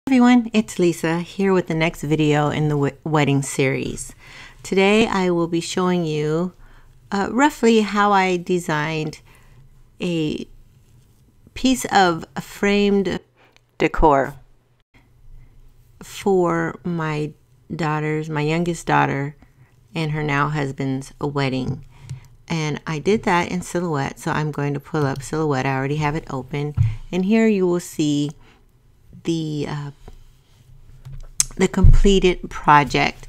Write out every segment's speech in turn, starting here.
Everyone, it's Lisa here with the next video in the wedding series. Today I will be showing you roughly how I designed a piece of framed decor for my youngest daughter and her now husband's wedding. And I did that in Silhouette, so I'm going to pull up Silhouette. I already have it open, and here you will see the completed project.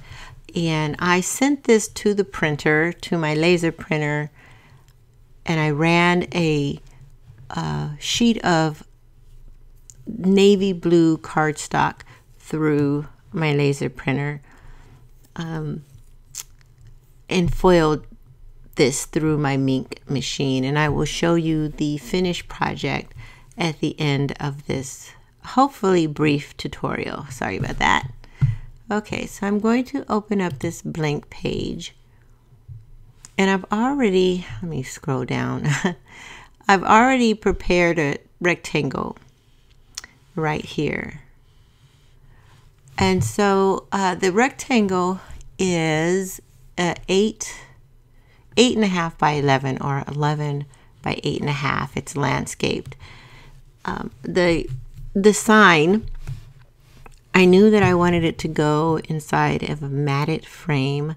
And I sent this to the printer, to my laser printer, and I ran a sheet of navy blue cardstock through my laser printer and foiled this through my Mink machine, and I will show you the finished project at the end of this hopefully brief tutorial. Sorry about that. Okay, so I'm going to open up this blank page, and I've already, let me scroll down. I've already prepared a rectangle right here. And so the rectangle is 8.5 by 11 or 11 by 8.5. It's landscaped. The sign, I knew that I wanted it to go inside of a matted frame,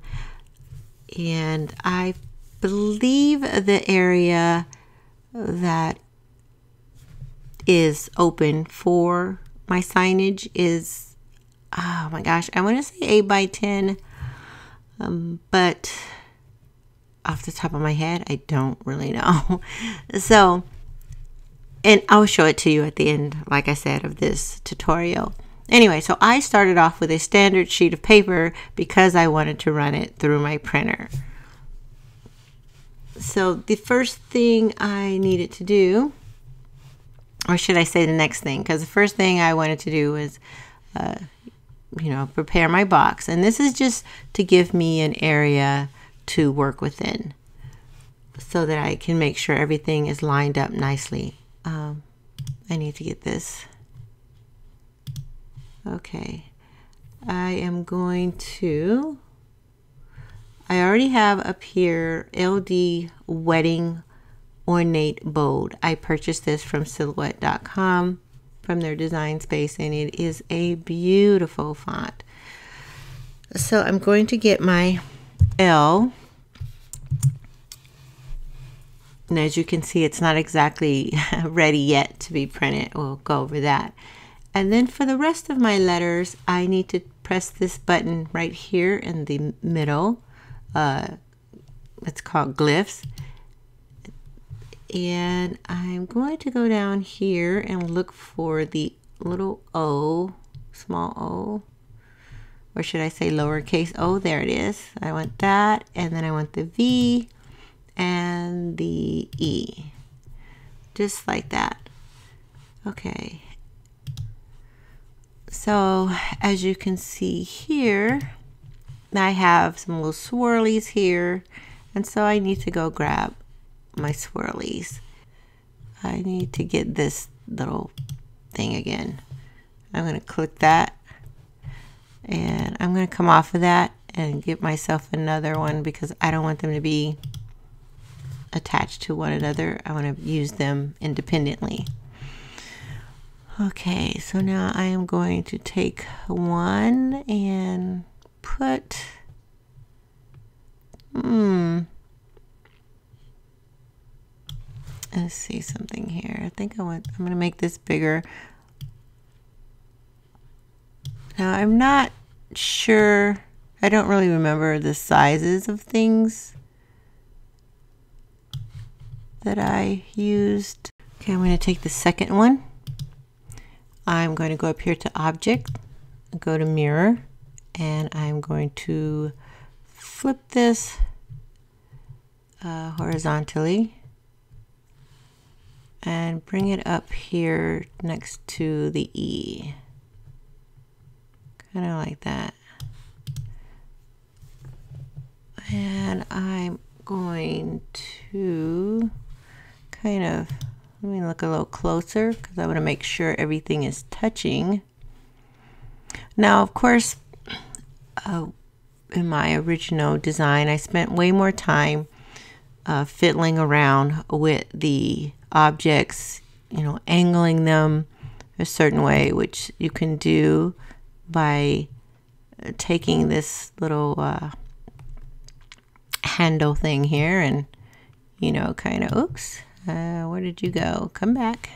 and I believe the area that is open for my signage is, oh my gosh, I want to say 8 by 10, but off the top of my head, I don't really know. So, and I'll show it to you at the end, like I said, of this tutorial. Anyway, so I started off with a standard sheet of paper because I wanted to run it through my printer. So the first thing I needed to do, or should I say the next thing, because the first thing I wanted to do was, prepare my box. And this is just to give me an area to work within so that I can make sure everything is lined up nicely. I need to get this. Okay, I already have up here LD Wedding Ornate Bold. I purchased this from Silhouette.com from their design space, and it is a beautiful font. So I'm going to get my L. And as you can see, it's not exactly ready yet to be printed. We'll go over that. And then for the rest of my letters, I need to press this button right here in the middle. It's called glyphs. And I'm going to go down here and look for the little O, small o, or should I say lowercase o? There it is. I want that, and then I want the V and the E, just like that. Okay, so as you can see here, I have some little swirlies here, and so I need to go grab my swirlies. I need to get this little thing again. I'm going to click that, and I'm going to come off of that and get myself another one because I don't want them to be attached to one another. I want to use them independently. Okay, so now I am going to take one and put let's see something here. I think I'm going to make this bigger. Now I'm not sure, I don't really remember the sizes of things that I used. Okay, I'm going to take the second one. I'm going to go up here to Object, go to Mirror, and I'm going to flip this horizontally and bring it up here next to the E. Kind of like that. And I'm going to kind of, let me look a little closer because I want to make sure everything is touching. Now, of course, in my original design, I spent way more time fiddling around with the objects, you know, angling them a certain way, which you can do by taking this little handle thing here and, you know, kind of, oops, where did you go? Come back.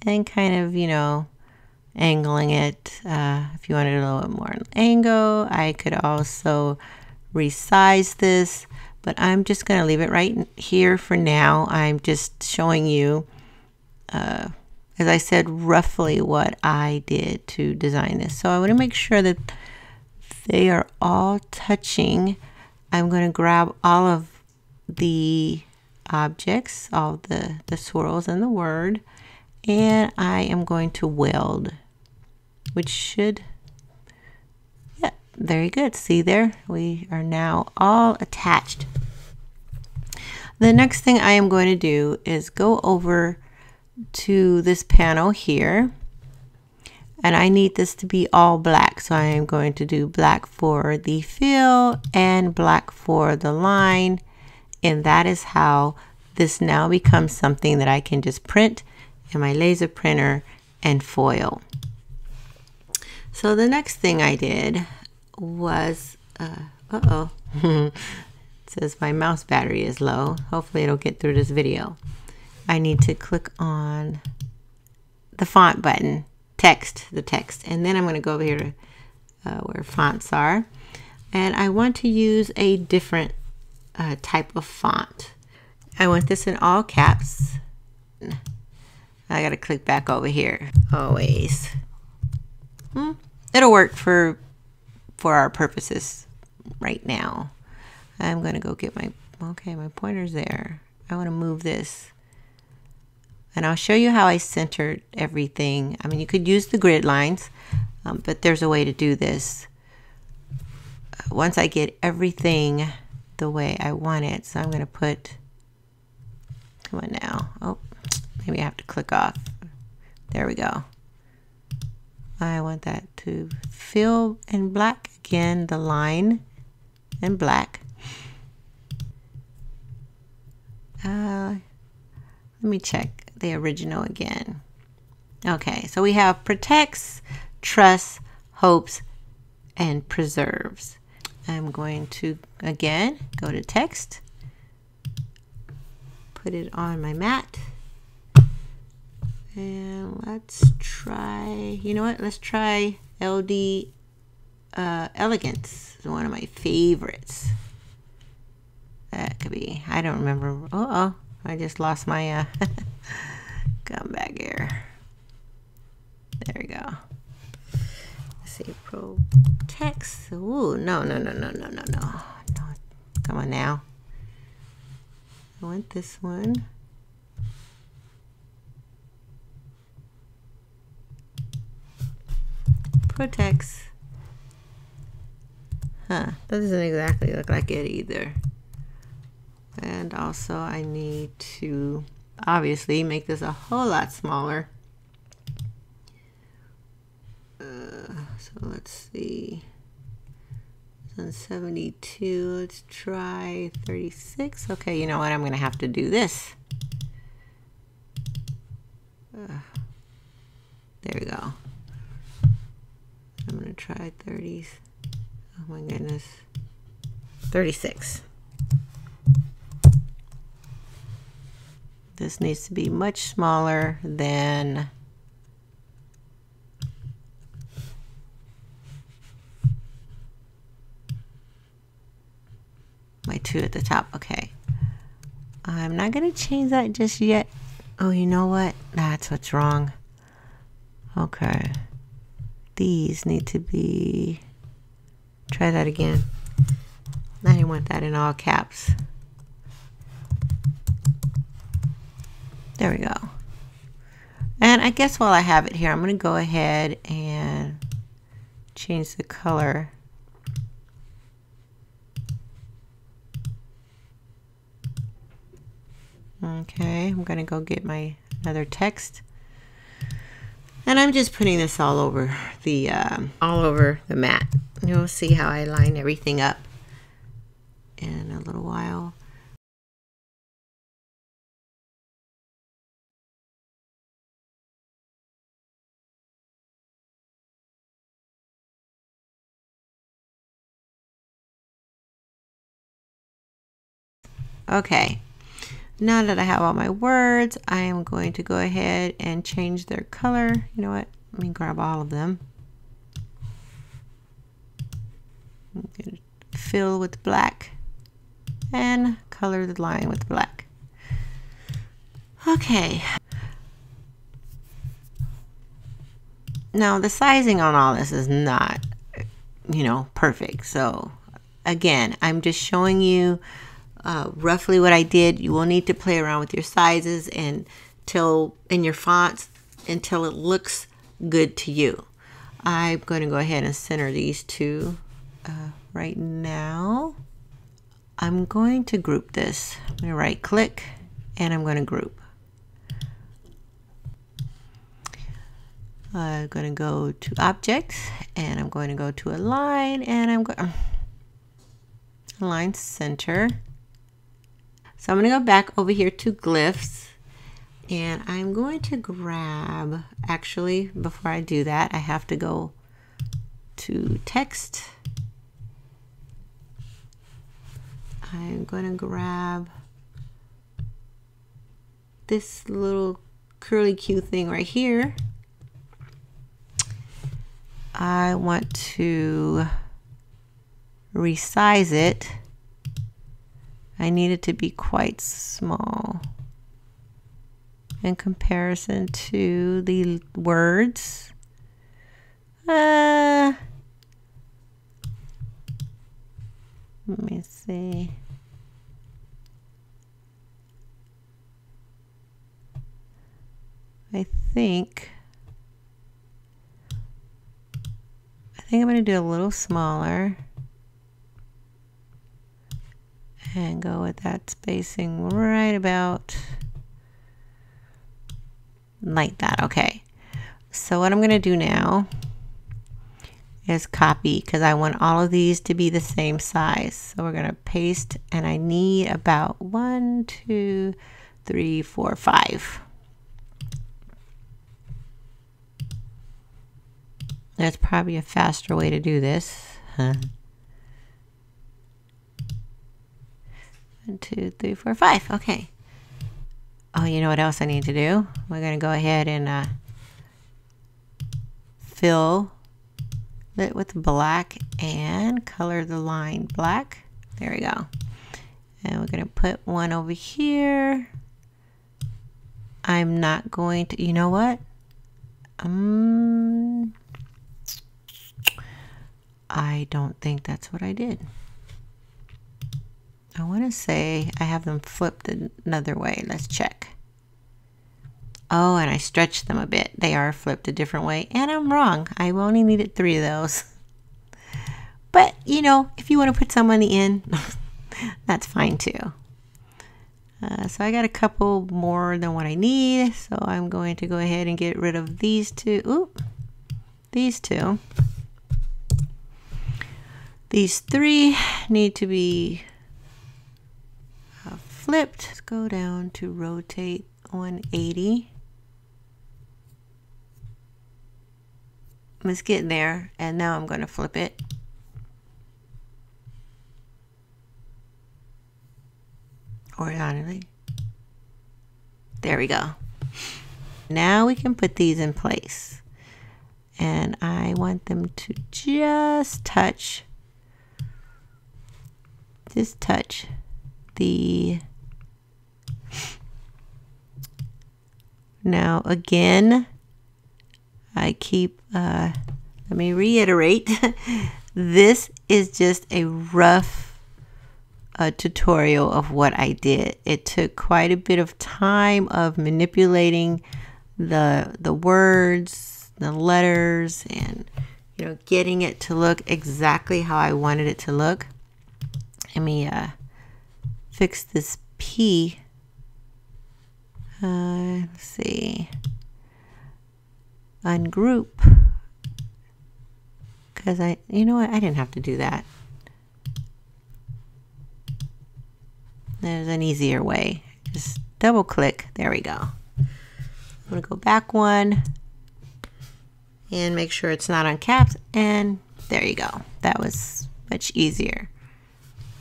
And kind of, you know, angling it. If you wanted a little bit more angle, I could also resize this, but I'm just going to leave it right here for now. I'm just showing you, as I said, roughly what I did to design this. So I want to make sure that they are all touching. I'm going to grab all of the objects, all the swirls and the word, and I am going to weld, which should, yeah, very good. See there? We are now all attached. The next thing I am going to do is go over to this panel here, and I need this to be all black. So I am going to do black for the fill and black for the line. And that is how this now becomes something that I can just print in my laser printer and foil. So the next thing I did was, it says my mouse battery is low. Hopefully it'll get through this video. I need to click on the font button, the text, and then I'm going to go over here to where fonts are, and I want to use a different type of font. I want this in all caps. I got to click back over here. Always. It'll work for our purposes right now. I'm going to go get my pointer's there. I want to move this. And I'll show you how I centered everything. I mean, you could use the grid lines, but there's a way to do this. Once I get everything the way I want it, so I'm going to put, come on now. Oh, maybe I have to click off. There we go. I want that to fill in black again, the line in black. Let me check the original again. Okay, so we have protects, trusts, hopes, and preserves. I'm going to again go to text, put it on my mat, and let's try, you know what, let's try LD Elegance. It's one of my favorites. That could be, I don't remember. Uh-oh, I just lost my come back here. There we go. Let's see, pro text. Ooh, no. Come on now. I want this one. Protects. Huh, that doesn't exactly look like it either. And also I need to obviously make this a whole lot smaller. So let's see. It's on 72. Let's try 36. Okay, you know what? I'm going to have to do this. There we go. I'm going to try 30s. Oh my goodness. 36. This needs to be much smaller than my 2 at the top. Okay. I'm not going to change that just yet. Oh, you know what? That's what's wrong. Okay. These need to be, try that again. I didn't want that in all caps. There we go. And I guess while I have it here, I'm going to go ahead and change the color. Okay, I'm going to go get my another text. And I'm just putting this all over the mat. You'll see how I line everything up in a little while. Okay, now that I have all my words, I am going to go ahead and change their color. You know what? Let me grab all of them. I'm going to fill with black and color the line with black. Okay. Now the sizing on all this is not, you know, perfect. So again, I'm just showing you roughly what I did. You will need to play around with your sizes and in your fonts until it looks good to you. I'm going to go ahead and center these two right now. I'm going to group this. I'm going to right click and I'm going to group. I'm going to go to objects and I'm going to go to align and I'm going to align center. So I'm going to go back over here to glyphs and I'm going to grab, actually before I do that I have to go to text. I'm going to grab this little curly Q thing right here. I want to resize it. I need it to be quite small in comparison to the words. Let me see. I think I'm going to do a little smaller and go with that spacing right about like that. Okay, so what I'm going to do now is copy because I want all of these to be the same size. So we're going to paste and I need about 1, 2, 3, 4, 5. That's probably a faster way to do this. 1, 2, 3, 4, 5. Okay. Oh, you know what else I need to do? We're going to go ahead and fill it with black and color the line black. There we go. And we're going to put one over here. I'm not going to, you know what? I don't think that's what I did. I want to say I have them flipped another way. Let's check. Oh, and I stretched them a bit. They are flipped a different way. And I'm wrong. I only needed 3 of those. But, you know, if you want to put some on the end, that's fine too. So I got a couple more than what I need. So I'm going to go ahead and get rid of these two. Oop, these two. These 3 need to be flipped. Let's go down to rotate 180. Let's get there, and now I'm going to flip it. Horizontally. There we go. Now we can put these in place. And I want them to just touch the, now again, I keep, let me reiterate, this is just a rough tutorial of what I did. It took quite a bit of time of manipulating the words, the letters, and, you know, getting it to look exactly how I wanted it to look. Let me fix this P. Let's see. ungroup, because you know what, I didn't have to do that. There's an easier way. Just double click. There we go. I'm going to go back one and make sure it's not on caps, and there you go. That was much easier.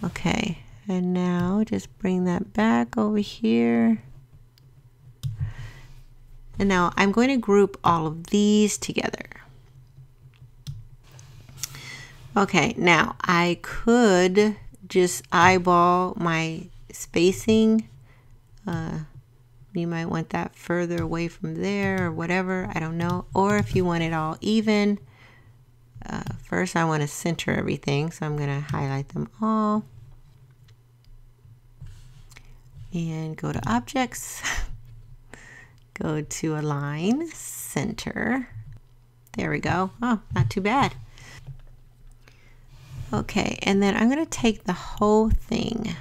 Okay, and now just bring that back over here. And now I'm going to group all of these together. Okay, now I could just eyeball my spacing. You might want that further away from there or whatever, I don't know. Or if you want it all even, first I want to center everything, so I'm going to highlight them all and go to objects, go to align, center. There we go. Oh, not too bad. Okay, and then I'm going to take the whole thing,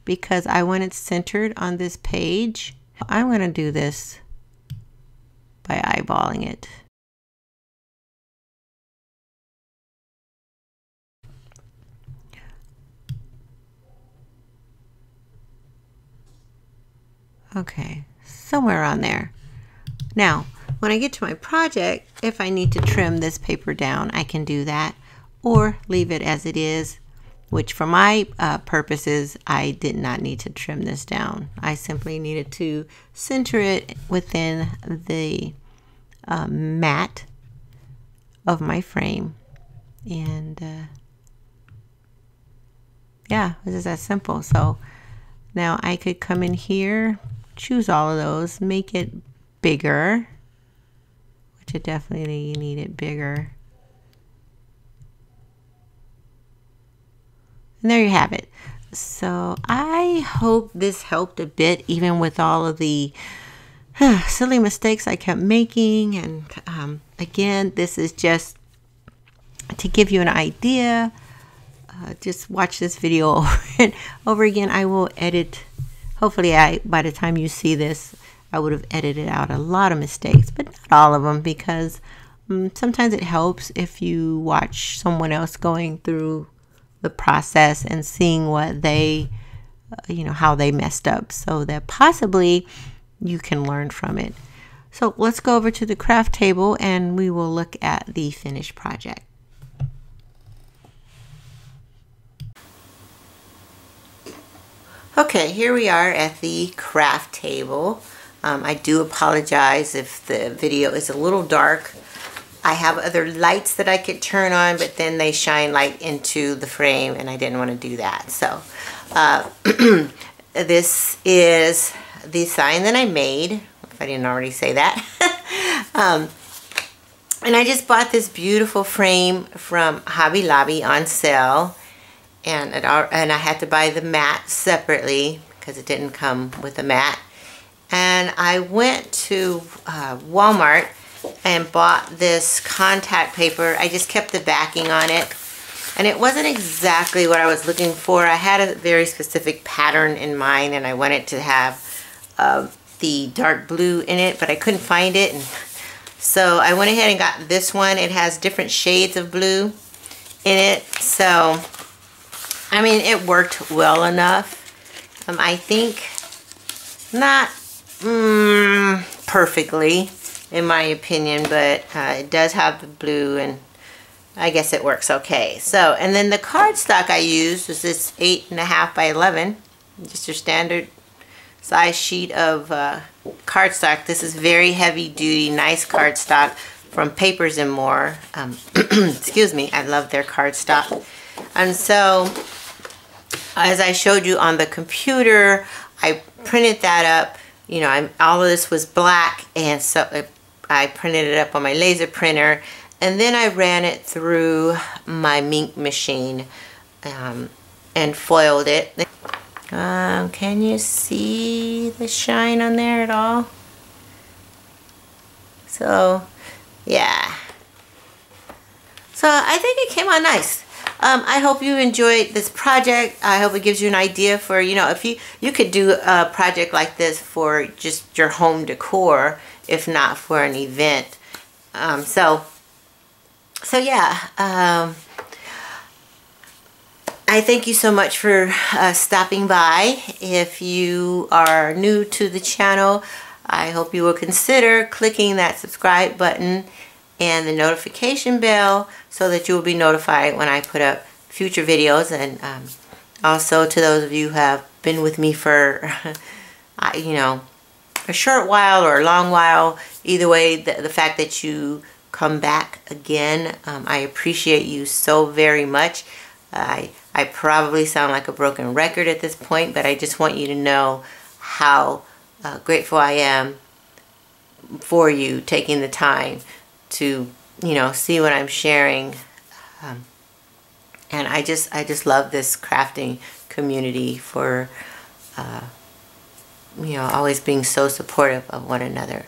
because I want it centered on this page. I'm going to do this by eyeballing it. Okay, somewhere on there. Now, when I get to my project, if I need to trim this paper down, I can do that, or leave it as it is, which for my purposes, I did not need to trim this down. I simply needed to center it within the mat of my frame. And yeah, this is that simple. So now I could come in here, choose all of those, make it bigger, which it definitely, you need it bigger. And there you have it. So I hope this helped a bit, even with all of the silly mistakes I kept making. And again, this is just to give you an idea. Just watch this video over and over again. I will edit. Hopefully, by the time you see this, I would have edited out a lot of mistakes, but not all of them, because sometimes it helps if you watch someone else going through the process and seeing what they, how they messed up, so that possibly you can learn from it. So let's go over to the craft table and we will look at the finished project. Okay, here we are at the craft table. I do apologize if the video is a little dark. I have other lights that I could turn on, but then they shine light into the frame, and I didn't want to do that. So this is the sign that I made, if I didn't already say that. And I just bought this beautiful frame from Hobby Lobby on sale, and I had to buy the mat separately because it didn't come with a mat. And I went to Walmart and bought this contact paper. I just kept the backing on it, and it wasn't exactly what I was looking for. I had a very specific pattern in mind, and I wanted to have the dark blue in it, but I couldn't find it, and so I went ahead and got this one. It has different shades of blue in it, so I mean, it worked well enough. I think not perfectly, in my opinion, but it does have the blue, and I guess it works okay. So, and then the cardstock I used was this 8.5 by 11, just your standard size sheet of cardstock. This is very heavy duty, nice cardstock from Papers and More. Excuse me, I love their cardstock. And so, as I showed you on the computer, I printed that up. All of this was black, and so I printed it up on my laser printer, and then I ran it through my ink machine and foiled it. Can you see the shine on there at all? So, yeah. So I think it came out nice. I hope you enjoyed this project. I hope it gives you an idea for, if you could do a project like this for just your home decor. if not for an event. So yeah, I thank you so much for stopping by. If you are new to the channel, I hope you will consider clicking that subscribe button and the notification bell so that you will be notified when I put up future videos. And also to those of you who have been with me for, you know, a short while or a long while, either way, the fact that you come back again, I appreciate you so very much. I probably sound like a broken record at this point, but I just want you to know how grateful I am for you taking the time to, you know, see what I'm sharing. And I just love this crafting community for, you know, always being so supportive of one another.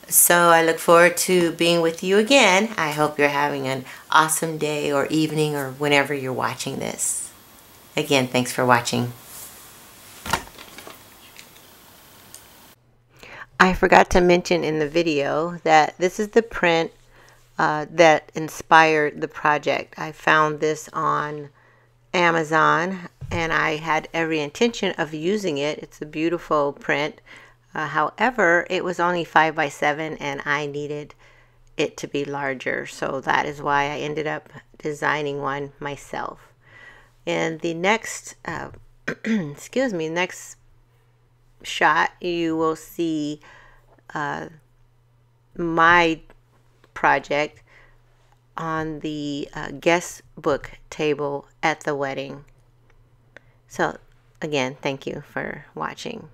So I look forward to being with you again. I hope you're having an awesome day or evening or whenever you're watching this. Again, thanks for watching. I forgot to mention in the video that this is the print that inspired the project. I found this on Amazon and I had every intention of using it. It's a beautiful print. However, it was only 5 by 7 and I needed it to be larger. So that is why I ended up designing one myself. In the next, excuse me, next shot, you will see my project on the guest book table at the wedding. So again, thank you for watching.